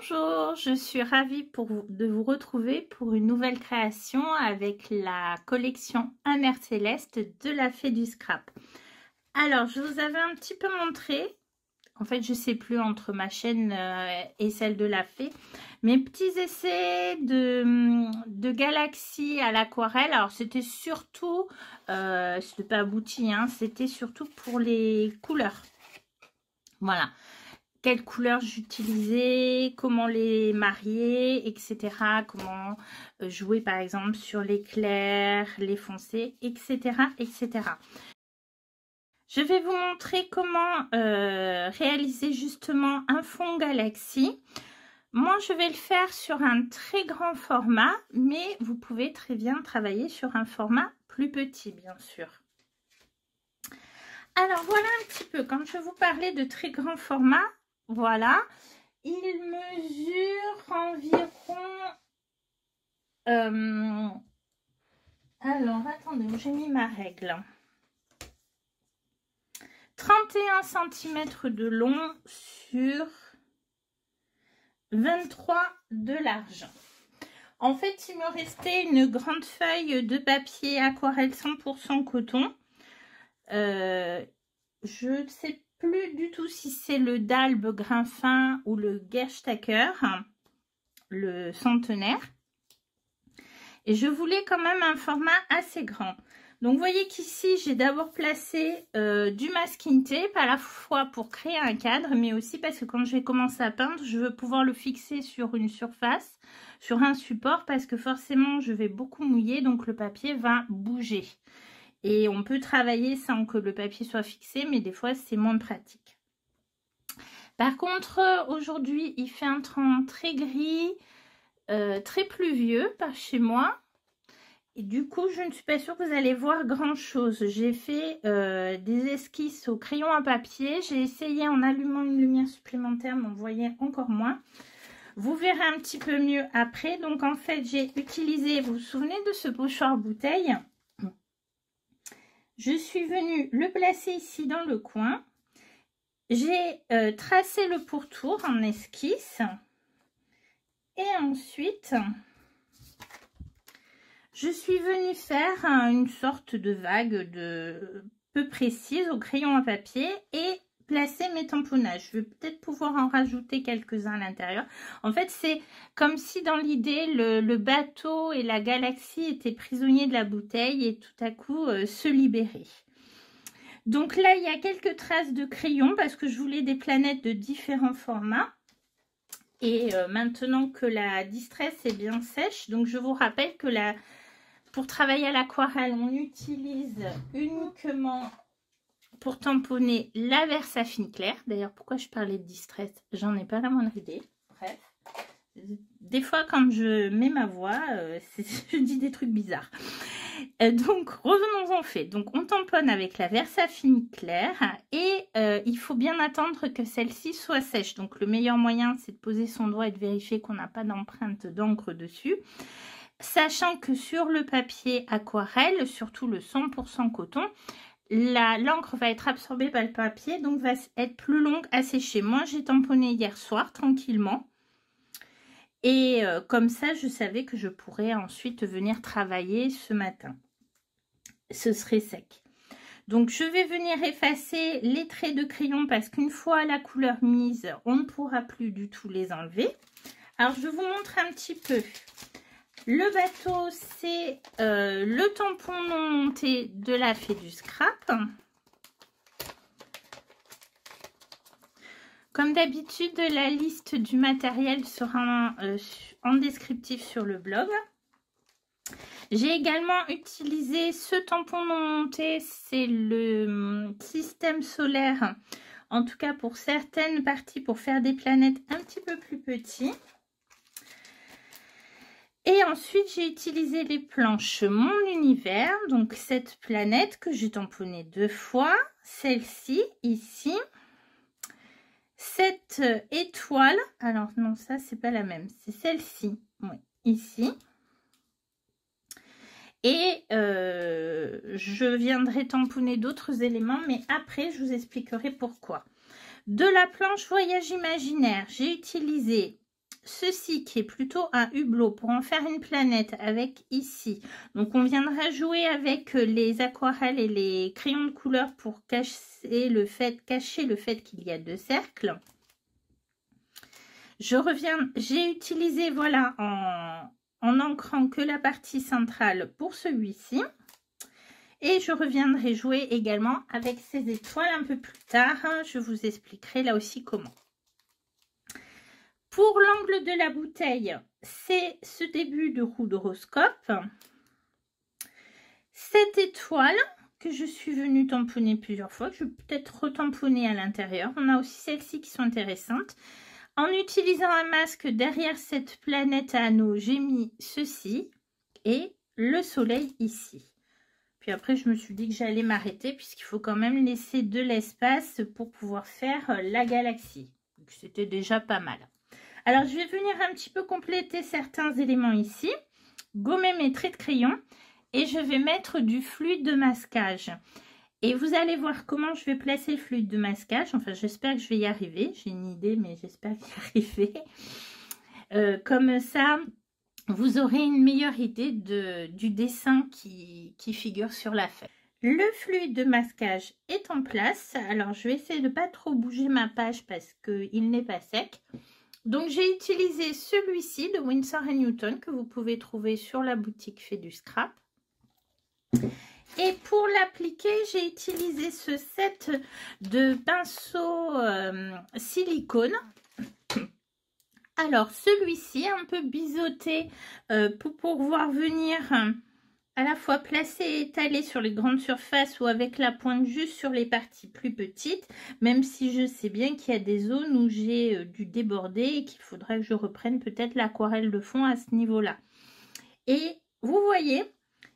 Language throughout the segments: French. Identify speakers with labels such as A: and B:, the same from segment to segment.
A: Bonjour, je suis ravie de vous retrouver pour une nouvelle création avec la collection Un air céleste de la Fée du Scrap. Alors, je vous avais un petit peu montré, en fait je sais plus entre ma chaîne et celle de la Fée, mes petits essais de galaxies à l'aquarelle. Alors c'était surtout, c'était pas abouti, hein, c'était surtout pour les couleurs. Voilà. Quelles couleurs j'utilisais, comment les marier, etc. Comment jouer par exemple sur les clairs, les foncés, etc. etc. Je vais vous montrer comment réaliser justement un fond galaxie. Moi, je vais le faire sur un très grand format, mais vous pouvez très bien travailler sur un format plus petit, bien sûr. Alors, voilà un petit peu, quand je vous parlais de très grand format, voilà, il mesure environ... alors, attendez, où j'ai mis ma règle. 31 cm de long sur 23 de large. En fait, il me restait une grande feuille de papier aquarelle 100% coton. Je ne sais plus du tout si c'est le Dalbe grain fin ou le Gerstacker, le centenaire. Et je voulais quand même un format assez grand. Donc vous voyez qu'ici j'ai d'abord placé du masking tape, à la fois pour créer un cadre, mais aussi parce que quand je vais commencer à peindre, je veux pouvoir le fixer sur une surface, sur un support, parce que forcément je vais beaucoup mouiller, donc le papier va bouger. Et on peut travailler sans que le papier soit fixé, mais des fois c'est moins pratique. Par contre, aujourd'hui il fait un temps très gris, très pluvieux par chez moi. Et du coup, je ne suis pas sûre que vous allez voir grand chose. J'ai fait des esquisses au crayon à papier. J'ai essayé en allumant une lumière supplémentaire, mais on voyait encore moins. Vous verrez un petit peu mieux après. Donc en fait, j'ai utilisé, vous vous souvenez de ce pochoir bouteille? Je suis venue le placer ici dans le coin. J'ai tracé le pourtour en esquisse. Et ensuite... je suis venue faire une sorte de vague peu précise au crayon à papier et placer mes tamponnages. Je vais peut-être pouvoir en rajouter quelques-uns à l'intérieur. En fait, c'est comme si dans l'idée, le bateau et la galaxie étaient prisonniers de la bouteille et tout à coup se libéraient. Donc là, il y a quelques traces de crayon parce que je voulais des planètes de différents formats. Et maintenant que la distress est bien sèche, donc je vous rappelle que pour travailler à l'aquarelle, on utilise uniquement pour tamponner la Versafine claire. D'ailleurs, pourquoi je parlais de distress? J'en ai pas la moindre idée. Bref. Des fois, quand je mets ma voix, je dis des trucs bizarres. Donc, revenons en fait. Donc, on tamponne avec la Versafine claire et il faut bien attendre que celle-ci soit sèche. Donc, le meilleur moyen, c'est de poser son doigt et de vérifier qu'on n'a pas d'empreinte d'encre dessus. Sachant que sur le papier aquarelle, surtout le 100% coton, l'encre va être absorbée par le papier, donc va être plus longue à sécher. Moi, j'ai tamponné hier soir tranquillement. Et comme ça, je savais que je pourrais ensuite venir travailler ce matin. Ce serait sec. Donc, je vais venir effacer les traits de crayon parce qu'une fois la couleur mise, on ne pourra plus du tout les enlever. Alors, je vous montre un petit peu. Le bateau, c'est le tampon non monté de la Fée du Scrap. Comme d'habitude, la liste du matériel sera en descriptif sur le blog. J'ai également utilisé ce tampon non monté, c'est le système solaire, en tout cas pour certaines parties, pour faire des planètes un petit peu plus petits. Et ensuite, j'ai utilisé les planches Mon Univers, donc cette planète que j'ai tamponnée 2 fois, celle-ci, ici, cette étoile, alors non, ça, c'est pas la même, c'est celle-ci, oui, ici. Et je viendrai tamponner d'autres éléments, mais après, je vous expliquerai pourquoi. De la planche Voyage Imaginaire, j'ai utilisé ceci qui est plutôt un hublot pour en faire une planète avec ici. Donc on viendra jouer avec les aquarelles et les crayons de couleur pour cacher le fait qu'il y a 2 cercles. Je reviens, j'ai utilisé voilà en ancrant que la partie centrale pour celui-ci. Et je reviendrai jouer également avec ces étoiles un peu plus tard. Je vous expliquerai là aussi comment. Pour l'angle de la bouteille, c'est ce début de roue d'horoscope. Cette étoile que je suis venue tamponner plusieurs fois, je vais peut-être retamponner à l'intérieur. On a aussi celles-ci qui sont intéressantes. En utilisant un masque derrière cette planète à anneaux, j'ai mis ceci et le soleil ici. Puis après, je me suis dit que j'allais m'arrêter puisqu'il faut quand même laisser de l'espace pour pouvoir faire la galaxie. C'était déjà pas mal. Alors, je vais venir un petit peu compléter certains éléments ici. Gommer mes traits de crayon. Et je vais mettre du fluide de masquage. Et vous allez voir comment je vais placer le fluide de masquage. Enfin, j'espère que je vais y arriver. J'ai une idée, mais j'espère y arriver. Comme ça, vous aurez une meilleure idée du dessin qui figure sur la feuille. Le fluide de masquage est en place. Alors, je vais essayer de ne pas trop bouger ma page parce qu'il n'est pas sec. Donc, j'ai utilisé celui-ci de Winsor & Newton que vous pouvez trouver sur la boutique Fait du Scrap. Et pour l'appliquer, j'ai utilisé ce set de pinceaux silicone. Alors, celui-ci, un peu biseauté pour pouvoir venir à la fois placer et étaler sur les grandes surfaces ou avec la pointe juste sur les parties plus petites, même si je sais bien qu'il y a des zones où j'ai dû déborder et qu'il faudrait que je reprenne peut-être l'aquarelle de fond à ce niveau-là. Et vous voyez,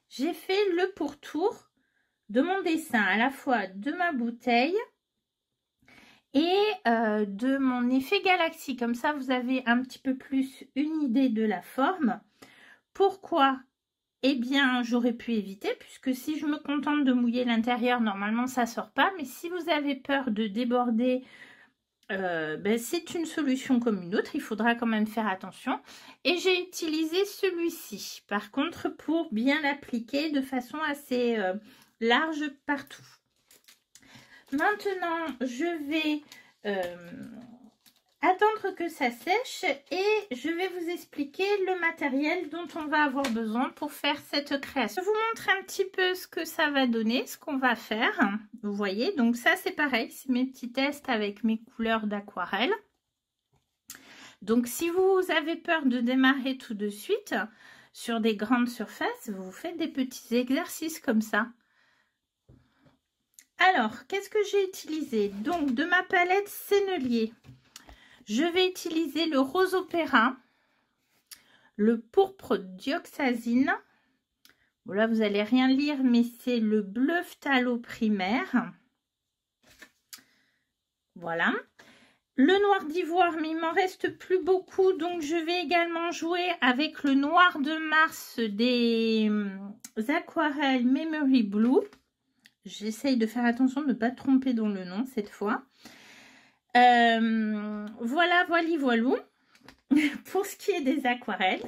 A: j'ai fait le pourtour de mon dessin, à la fois de ma bouteille et de mon effet galaxie. Comme ça, vous avez un petit peu plus une idée de la forme. Pourquoi? Eh bien, j'aurais pu éviter, puisque si je me contente de mouiller l'intérieur, normalement, ça ne sort pas. Mais si vous avez peur de déborder, c'est une solution comme une autre. Il faudra quand même faire attention. Et j'ai utilisé celui-ci, par contre, pour bien l'appliquer de façon assez large partout. Maintenant, je vais attendre que ça sèche et je vais vous expliquer le matériel dont on va avoir besoin pour faire cette création. Je vous montre un petit peu ce que ça va donner, ce qu'on va faire. Vous voyez, donc ça c'est pareil, c'est mes petits tests avec mes couleurs d'aquarelle. Donc si vous avez peur de démarrer tout de suite sur des grandes surfaces, vous faites des petits exercices comme ça. Alors, qu'est-ce que j'ai utilisé? Donc, de ma palette Sennelier, je vais utiliser le rose opéra, le pourpre dioxazine. Bon, là, vous n'allez rien lire, mais c'est le bleu phthalo primaire. Voilà. Le noir d'ivoire, mais il m'en reste plus beaucoup, donc je vais également jouer avec le noir de Mars des aquarelles Memory Blue. J'essaye de faire attention de ne pas tromper dans le nom cette fois. Voilà, voilou. Pour ce qui est des aquarelles,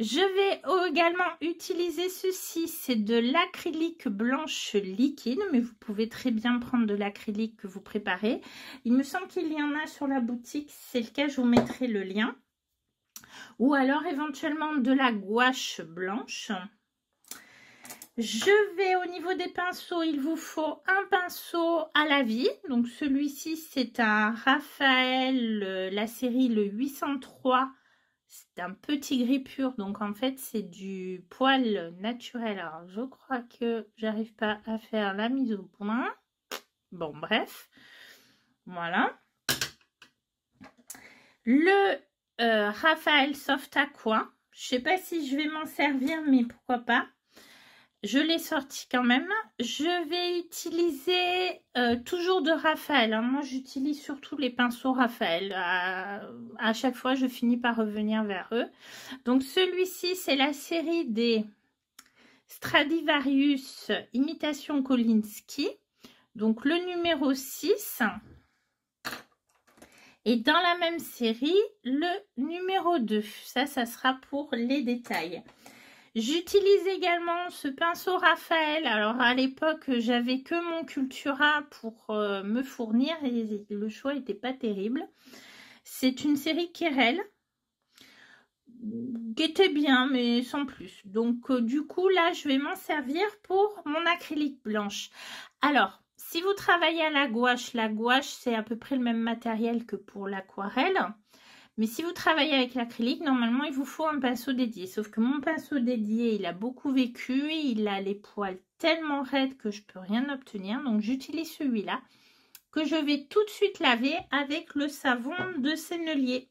A: je vais également utiliser ceci. C'est de l'acrylique blanche liquide, mais vous pouvez très bien prendre de l'acrylique que vous préparez. Il me semble qu'il y en a sur la boutique. Si c'est le cas, je vous mettrai le lien. Ou alors éventuellement de la gouache blanche. Je vais au niveau des pinceaux, il vous faut un pinceau à la vie. Donc celui-ci, c'est un Raphaël, la série le 803. C'est un petit gris pur, donc en fait, c'est du poil naturel. Alors, je crois que j'arrive pas à faire la mise au point. Bon, bref. Voilà. Le Raphaël Soft Aqua. Je sais pas si je vais m'en servir, mais pourquoi pas. Je l'ai sorti quand même. Je vais utiliser toujours de Raphaël. Hein. Moi, j'utilise surtout les pinceaux Raphaël. À chaque fois, je finis par revenir vers eux. Donc, celui-ci, c'est la série des Stradivarius Imitation Kolinsky. Donc, le numéro 6. Et dans la même série, le numéro 2. Ça sera pour les détails. J'utilise également ce pinceau Raphaël. Alors à l'époque, j'avais que mon Cultura pour me fournir et le choix n'était pas terrible. C'est une série Querelle qui était bien, mais sans plus. Donc du coup, là, je vais m'en servir pour mon acrylique blanche. Alors, si vous travaillez à la gouache c'est à peu près le même matériel que pour l'aquarelle. Mais si vous travaillez avec l'acrylique, normalement, il vous faut un pinceau dédié. Sauf que mon pinceau dédié, il a beaucoup vécu. Il a les poils tellement raides que je ne peux rien obtenir. Donc, j'utilise celui-là que je vais tout de suite laver avec le savon de Sennelier.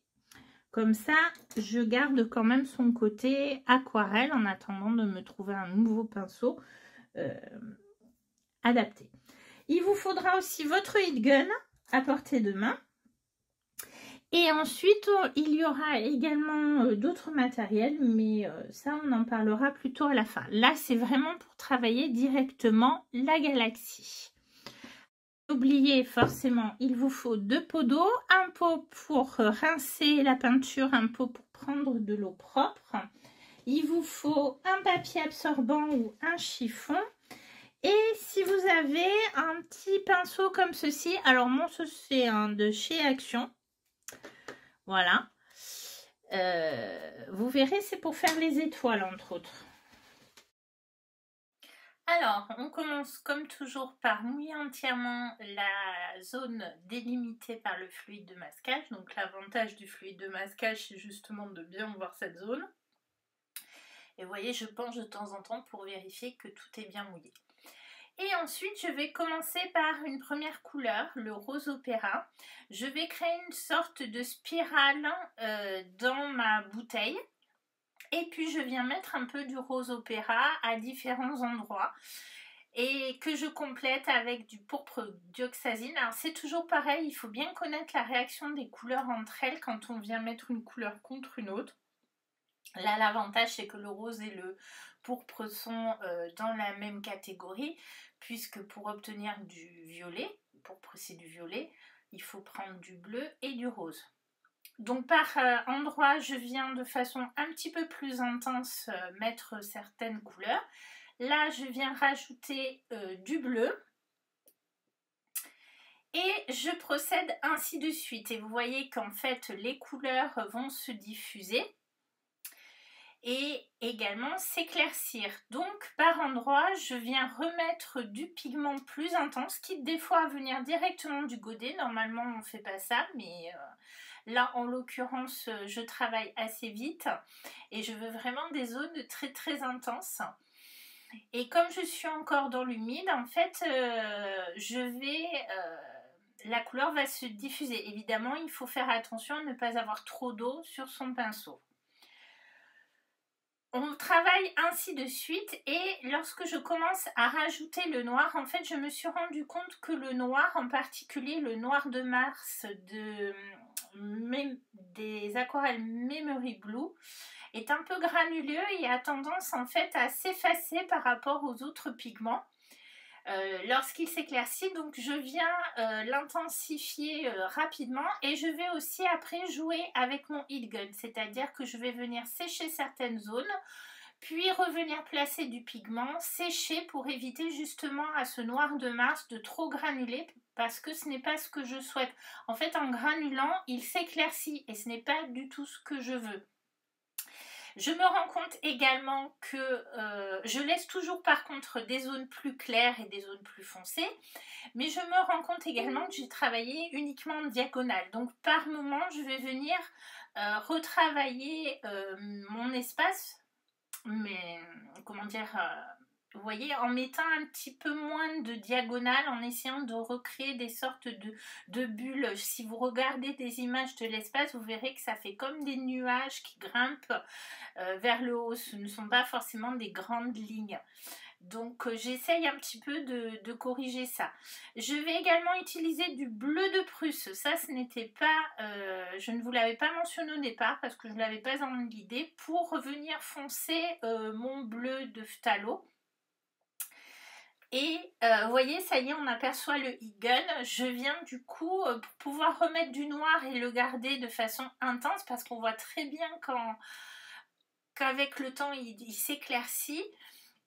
A: Comme ça, je garde quand même son côté aquarelle en attendant de me trouver un nouveau pinceau adapté. Il vous faudra aussi votre heat gun à portée de main. Et ensuite, il y aura également d'autres matériels, mais ça, on en parlera plutôt à la fin. Là, c'est vraiment pour travailler directement la galaxie. N'oubliez forcément, il vous faut 2 pots d'eau, un pot pour rincer la peinture, un pot pour prendre de l'eau propre. Il vous faut un papier absorbant ou un chiffon. Et si vous avez un petit pinceau comme ceci, alors moi, c'est un de chez Action. Voilà. Vous verrez, c'est pour faire les étoiles, entre autres. Alors, on commence comme toujours par mouiller entièrement la zone délimitée par le fluide de masquage. Donc, l'avantage du fluide de masquage, c'est justement de bien voir cette zone. Et vous voyez, je penche de temps en temps pour vérifier que tout est bien mouillé. Et ensuite, je vais commencer par une première couleur, le rose opéra. Je vais créer une sorte de spirale dans ma bouteille. Et puis, je viens mettre un peu du rose opéra à différents endroits. Et que je complète avec du pourpre dioxazine. Alors, c'est toujours pareil, il faut bien connaître la réaction des couleurs entre elles quand on vient mettre une couleur contre une autre. Là, l'avantage, c'est que le rose et le pourpre sont dans la même catégorie, puisque pour obtenir du violet, pourpre c'est du violet, il faut prendre du bleu et du rose. Donc par endroit, je viens de façon un petit peu plus intense mettre certaines couleurs. Là, je viens rajouter du bleu. Et je procède ainsi de suite. Et vous voyez qu'en fait, les couleurs vont se diffuser et également s'éclaircir. Donc par endroit, je viens remettre du pigment plus intense, quitte des fois à venir directement du godet. Normalement, on ne fait pas ça, mais là, en l'occurrence, je travaille assez vite et je veux vraiment des zones très très intenses. Et comme je suis encore dans l'humide, en fait, la couleur va se diffuser. Évidemment, il faut faire attention à ne pas avoir trop d'eau sur son pinceau. On travaille ainsi de suite et lorsque je commence à rajouter le noir, en fait, je me suis rendu compte que le noir, en particulier le noir de Mars des aquarelles Memory Blue, est un peu granuleux et a tendance en fait à s'effacer par rapport aux autres pigments lorsqu'il s'éclaircit. Donc je viens l'intensifier rapidement et je vais aussi après jouer avec mon heat gun, c'est-à-dire que je vais venir sécher certaines zones puis revenir placer du pigment, sécher pour éviter justement à ce noir de Mars de trop granuler parce que ce n'est pas ce que je souhaite. En fait, en granulant, il s'éclaircit et ce n'est pas du tout ce que je veux. Je me rends compte également que je laisse toujours par contre des zones plus claires et des zones plus foncées, mais je me rends compte également que j'ai travaillé uniquement en diagonale. Donc par moment, je vais venir retravailler mon espace, mais comment dire, vous voyez, en mettant un petit peu moins de diagonale, en essayant de recréer des sortes de bulles. Si vous regardez des images de l'espace, vous verrez que ça fait comme des nuages qui grimpent vers le haut. Ce ne sont pas forcément des grandes lignes. Donc j'essaye un petit peu de corriger ça. Je vais également utiliser du bleu de Prusse. Ça, ce n'était pas, je ne vous l'avais pas mentionné au départ parce que je ne l'avais pas en l'idée, pour venir foncer mon bleu de phthalo. Et vous voyez, ça y est, on aperçoit le Eagle. Je viens du coup, pour pouvoir remettre du noir et le garder de façon intense, parce qu'on voit très bien qu'avec le temps, il s'éclaircit.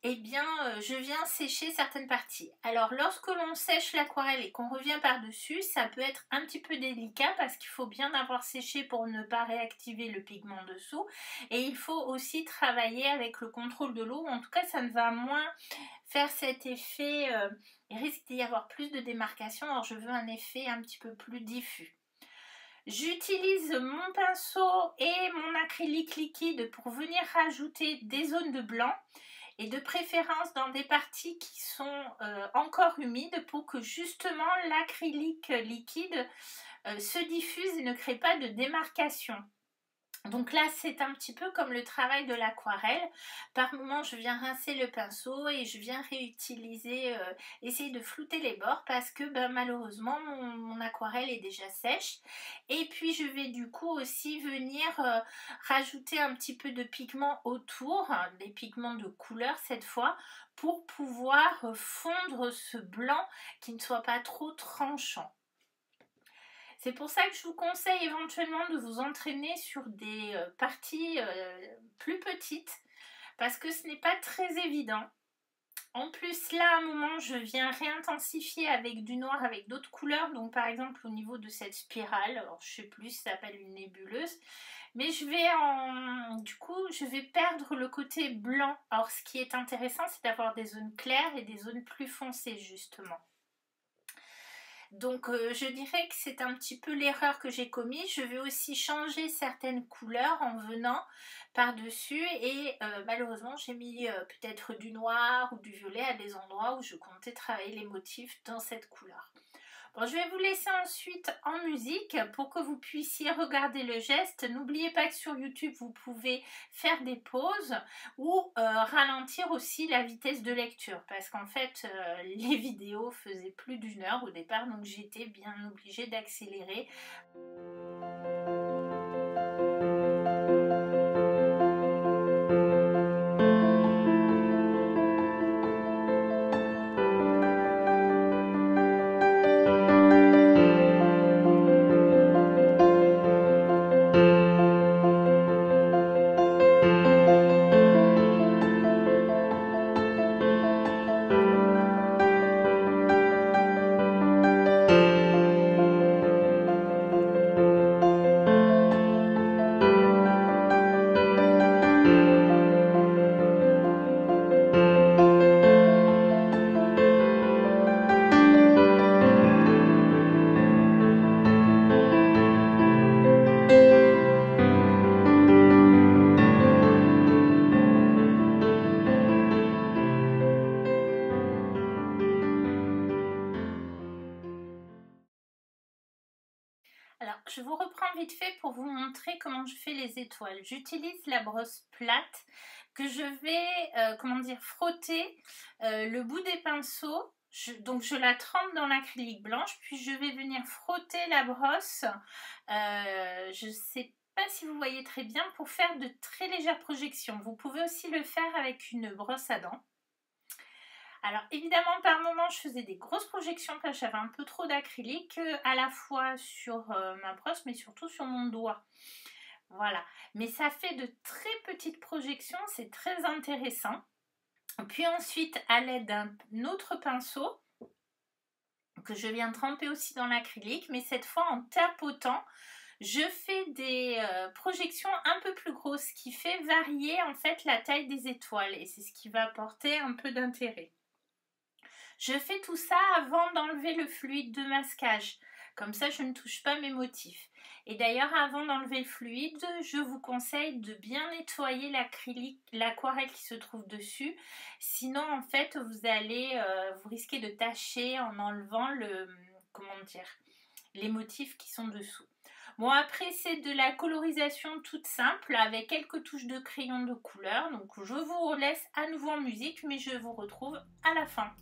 A: Eh bien, je viens sécher certaines parties. Alors, lorsque l'on sèche l'aquarelle et qu'on revient par-dessus, ça peut être un petit peu délicat parce qu'il faut bien avoir séché pour ne pas réactiver le pigment dessous. Et il faut aussi travailler avec le contrôle de l'eau. En tout cas, ça ne va moins faire cet effet. Il risque d'y avoir plus de démarcation. Alors, je veux un effet un petit peu plus diffus. J'utilise mon pinceau et mon acrylique liquide pour venir rajouter des zones de blanc. Et de préférence dans des parties qui sont encore humides pour que justement l'acrylique liquide se diffuse et ne crée pas de démarcation. Donc là, c'est un petit peu comme le travail de l'aquarelle. Par moment, je viens rincer le pinceau et je viens réutiliser, essayer de flouter les bords parce que malheureusement, mon aquarelle est déjà sèche. Et puis, je vais du coup aussi venir rajouter un petit peu de pigments autour, des pigments de couleur cette fois, pour pouvoir fondre ce blanc qui ne soit pas trop tranchant. C'est pour ça que je vous conseille éventuellement de vous entraîner sur des parties plus petites parce que ce n'est pas très évident. En plus, là, à un moment, je viens réintensifier avec du noir, avec d'autres couleurs. Donc, par exemple, au niveau de cette spirale, alors je ne sais plus si ça s'appelle une nébuleuse. Mais du coup, je vais perdre le côté blanc. Alors, ce qui est intéressant, c'est d'avoir des zones claires et des zones plus foncées, justement. Donc je dirais que c'est un petit peu l'erreur que j'ai commise. Je vais aussi changer certaines couleurs en venant par-dessus et malheureusement j'ai mis peut-être du noir ou du violet à des endroits où je comptais travailler les motifs dans cette couleur. Bon, je vais vous laisser ensuite en musique pour que vous puissiez regarder le geste. N'oubliez pas que sur YouTube, vous pouvez faire des pauses ou ralentir aussi la vitesse de lecture. Parce qu'en fait, les vidéos faisaient plus d'1 heure au départ, donc j'étais bien obligée d'accélérer. Alors, je vous reprends vite fait pour vous montrer comment je fais les étoiles. J'utilise la brosse plate que je vais, frotter le bout des pinceaux. Donc, je la trempe dans l'acrylique blanche, puis je vais venir frotter la brosse. Je ne sais pas si vous voyez très bien pour faire de très légères projections. Vous pouvez aussi le faire avec une brosse à dents. Alors évidemment par moment je faisais des grosses projections parce que j'avais un peu trop d'acrylique à la fois sur ma brosse mais surtout sur mon doigt. Voilà, mais ça fait de très petites projections, c'est très intéressant. Puis ensuite à l'aide d'un autre pinceau que je viens tremper aussi dans l'acrylique, mais cette fois en tapotant, je fais des projections un peu plus grosses, ce qui fait varier en fait la taille des étoiles et c'est ce qui va apporter un peu d'intérêt. Je fais tout ça avant d'enlever le fluide de masquage. Comme ça, je ne touche pas mes motifs. Et d'ailleurs, avant d'enlever le fluide, je vous conseille de bien nettoyer l'acrylique, l'aquarelle qui se trouve dessus. Sinon, en fait, vous risquez de tacher en enlevant les motifs qui sont dessous. Bon, après, c'est de la colorisation toute simple avec quelques touches de crayon de couleur. Donc, je vous laisse à nouveau en musique, mais je vous retrouve à la fin.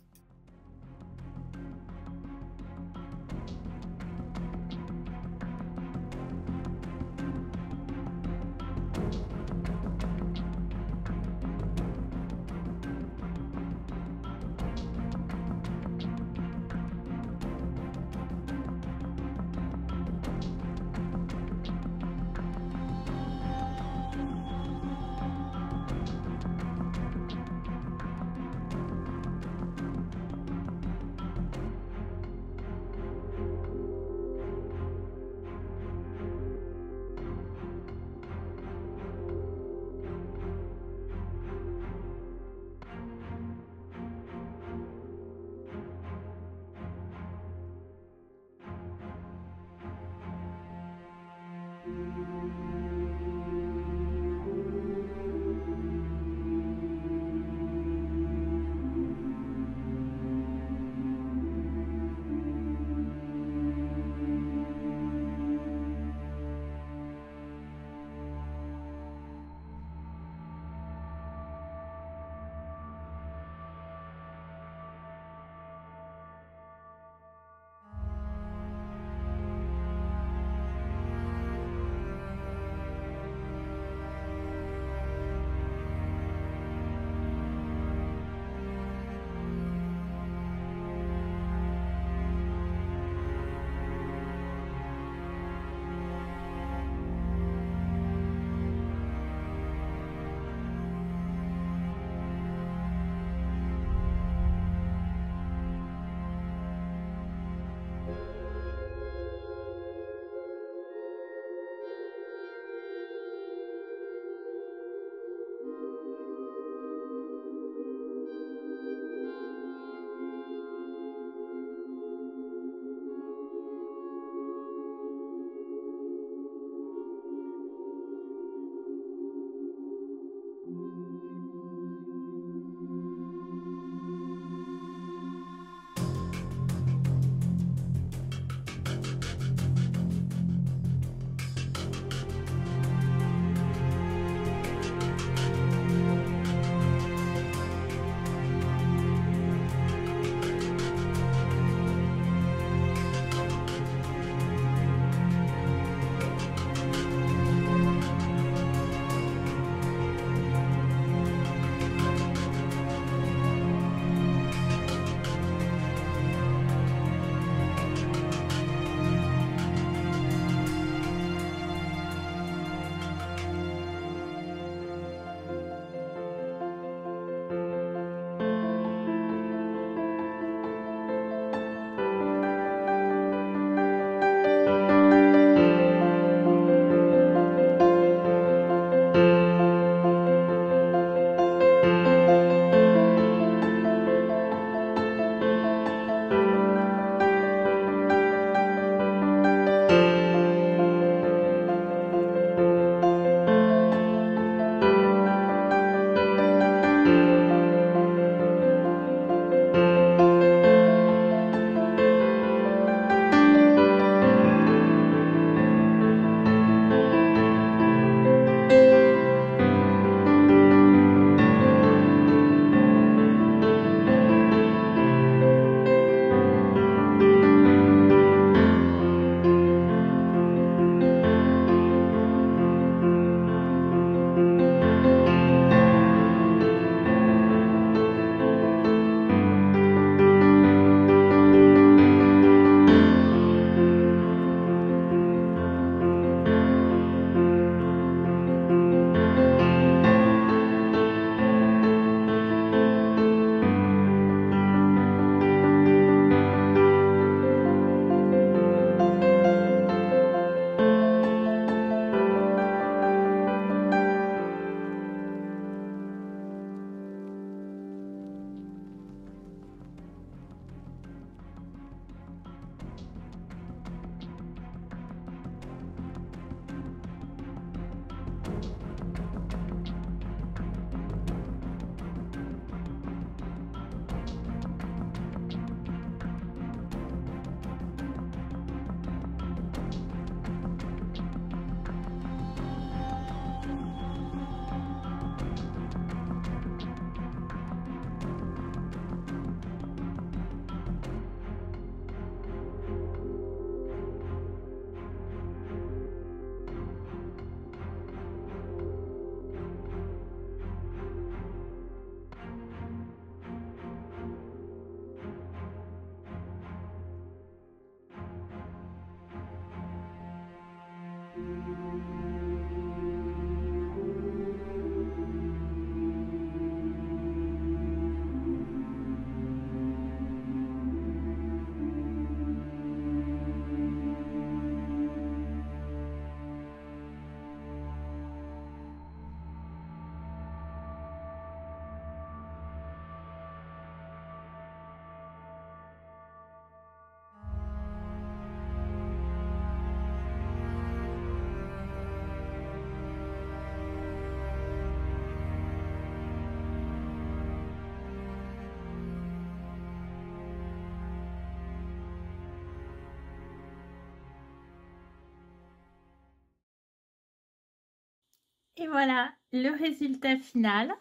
A: Et voilà le résultat final.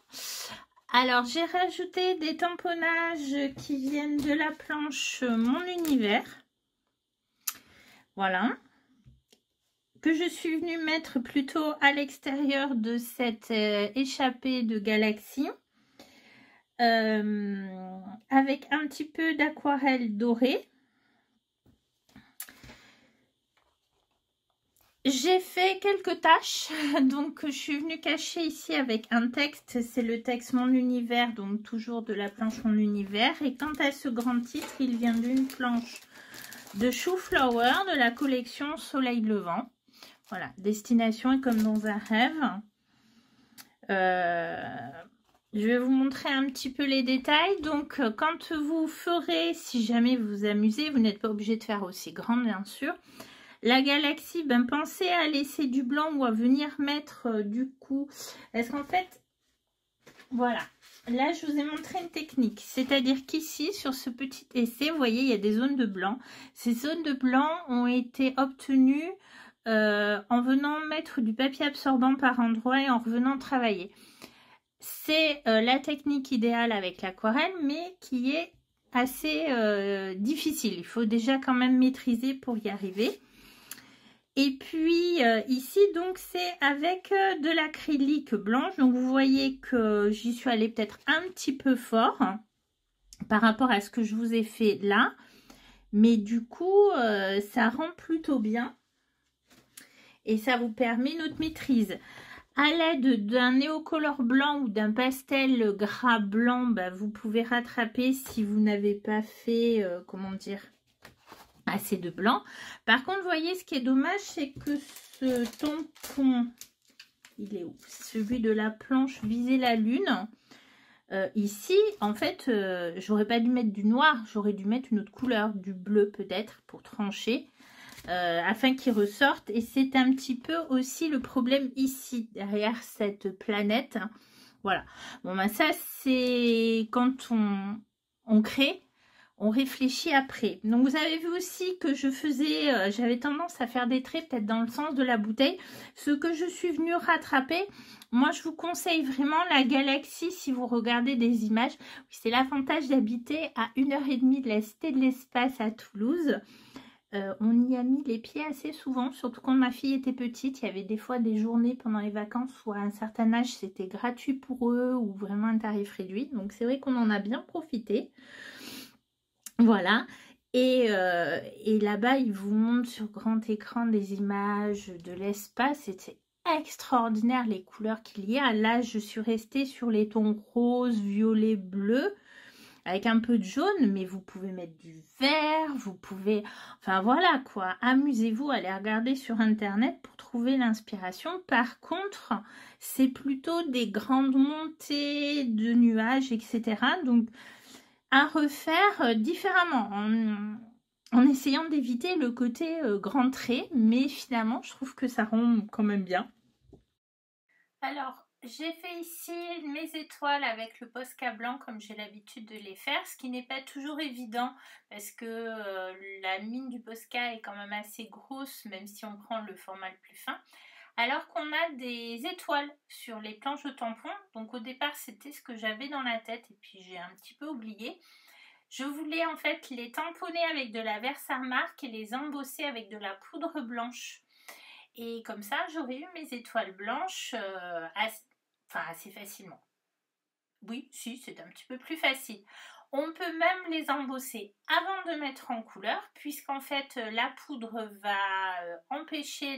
A: Alors, j'ai rajouté des tamponnages qui viennent de la planche Mon Univers. Voilà. Que je suis venue mettre plutôt à l'extérieur de cette échappée de Galaxy. Avec un petit peu d'aquarelle dorée. J'ai fait quelques tâches, donc je suis venue cacher ici avec un texte, c'est le texte Mon Univers, donc toujours de la planche Mon Univers. Et quant à ce grand titre, il vient d'une planche de Chou Flower de la collection Soleil Levant. Voilà, destination est comme dans un rêve. Je vais vous montrer un petit peu les détails. Donc, quand vous ferez, si jamais vous vous amusez, vous n'êtes pas obligé de faire aussi grand, bien sûr. La galaxie, ben, pensez à laisser du blanc ou à venir mettre du coup. Parce qu'en fait, voilà. Là, je vous ai montré une technique. C'est-à-dire qu'ici, sur ce petit essai, vous voyez, il y a des zones de blanc. Ces zones de blanc ont été obtenues en venant mettre du papier absorbant par endroit et en revenant travailler. C'est la technique idéale avec l'aquarelle, mais qui est assez difficile. Il faut déjà quand même maîtriser pour y arriver. Et puis ici, donc, c'est avec de l'acrylique blanche. Donc, vous voyez que j'y suis allée peut-être un petit peu fort par rapport à ce que je vous ai fait là. Mais du coup, ça rend plutôt bien. Et ça vous permet une autre maîtrise. À l'aide d'un néocolore blanc ou d'un pastel gras blanc, bah, vous pouvez rattraper si vous n'avez pas fait, comment dire, assez de blanc. Par contre, vous voyez, ce qui est dommage, c'est que ce tampon, il est où? Celui de la planche Viser la Lune. Ici, en fait, j'aurais pas dû mettre du noir, j'aurais dû mettre une autre couleur, du bleu peut-être, pour trancher. Afin qu'il ressorte, et c'est un petit peu aussi le problème ici derrière cette planète. Voilà, bon ben ça c'est quand on crée, on réfléchit après. Donc vous avez vu aussi que je faisais, j'avais tendance à faire des traits peut-être dans le sens de la bouteille, ce que je suis venue rattraper. Moi je vous conseille vraiment la galaxie si vous regardez des images. C'est l'avantage d'habiter à 1h30 de la Cité de l'Espace à Toulouse. On y a mis les pieds assez souvent, surtout quand ma fille était petite. Il y avait des fois des journées pendant les vacances où à un certain âge c'était gratuit pour eux ou vraiment un tarif réduit. Donc c'est vrai qu'on en a bien profité. Voilà. Et là-bas, ils vous montrent sur grand écran des images de l'espace. C'était extraordinaire les couleurs qu'il y a. Là, je suis restée sur les tons rose, violet, bleu, avec un peu de jaune, mais vous pouvez mettre du vert, vous pouvez... Enfin voilà quoi, amusez-vous à aller regarder sur internet pour trouver l'inspiration. Par contre, c'est plutôt des grandes montées de nuages, etc. Donc, à refaire différemment, en essayant d'éviter le côté grand trait, mais finalement, je trouve que ça rend quand même bien. Alors, j'ai fait ici mes étoiles avec le Posca blanc comme j'ai l'habitude de les faire, ce qui n'est pas toujours évident parce que la mine du Posca est quand même assez grosse, même si on prend le format le plus fin. Alors qu'on a des étoiles sur les planches de tampons. Donc au départ, c'était ce que j'avais dans la tête et puis j'ai un petit peu oublié. Je voulais en fait les tamponner avec de la Versamark et les embosser avec de la poudre blanche. Et comme ça, j'aurais eu mes étoiles blanches assez facilement. Oui, si, c'est un petit peu plus facile. On peut même les embosser avant de mettre en couleur, puisqu'en fait, la poudre va empêcher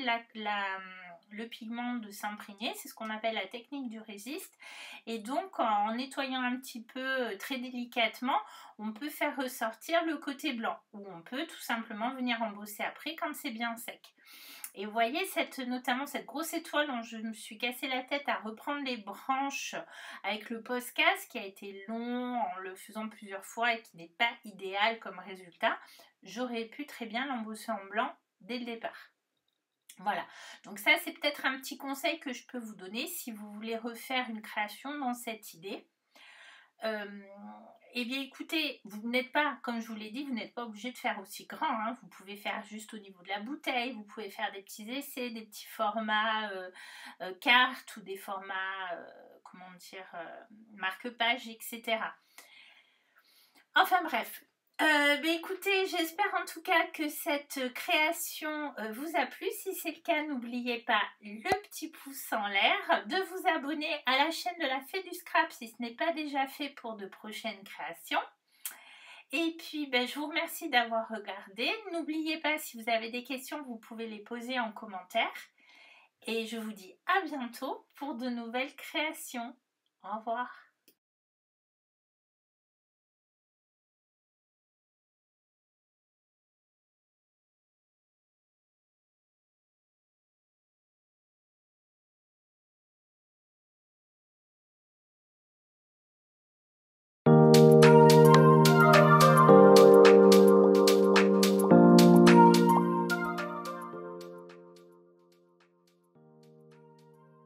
A: le pigment de s'imprégner. C'est ce qu'on appelle la technique du résiste. Et donc, en nettoyant un petit peu très délicatement, on peut faire ressortir le côté blanc. Ou on peut tout simplement venir embosser après quand c'est bien sec. Et vous voyez notamment cette grosse étoile dont je me suis cassé la tête à reprendre les branches avec le Posca, qui a été long en le faisant plusieurs fois et qui n'est pas idéal comme résultat. J'aurais pu très bien l'embosser en blanc dès le départ. Voilà, donc ça c'est peut-être un petit conseil que je peux vous donner si vous voulez refaire une création dans cette idée. Eh bien écoutez, vous n'êtes pas, comme je vous l'ai dit, vous n'êtes pas obligé de faire aussi grand, hein. Vous pouvez faire juste au niveau de la bouteille, vous pouvez faire des petits essais, des petits formats cartes ou des formats, comment dire, marque-page, etc. Enfin bref. Écoutez, j'espère en tout cas que cette création vous a plu. Si c'est le cas, n'oubliez pas le petit pouce en l'air, de vous abonner à la chaîne de la Fée du Scrap si ce n'est pas déjà fait pour de prochaines créations. Et puis, je vous remercie d'avoir regardé. N'oubliez pas, si vous avez des questions, vous pouvez les poser en commentaire. Et je vous dis à bientôt pour de nouvelles créations. Au revoir.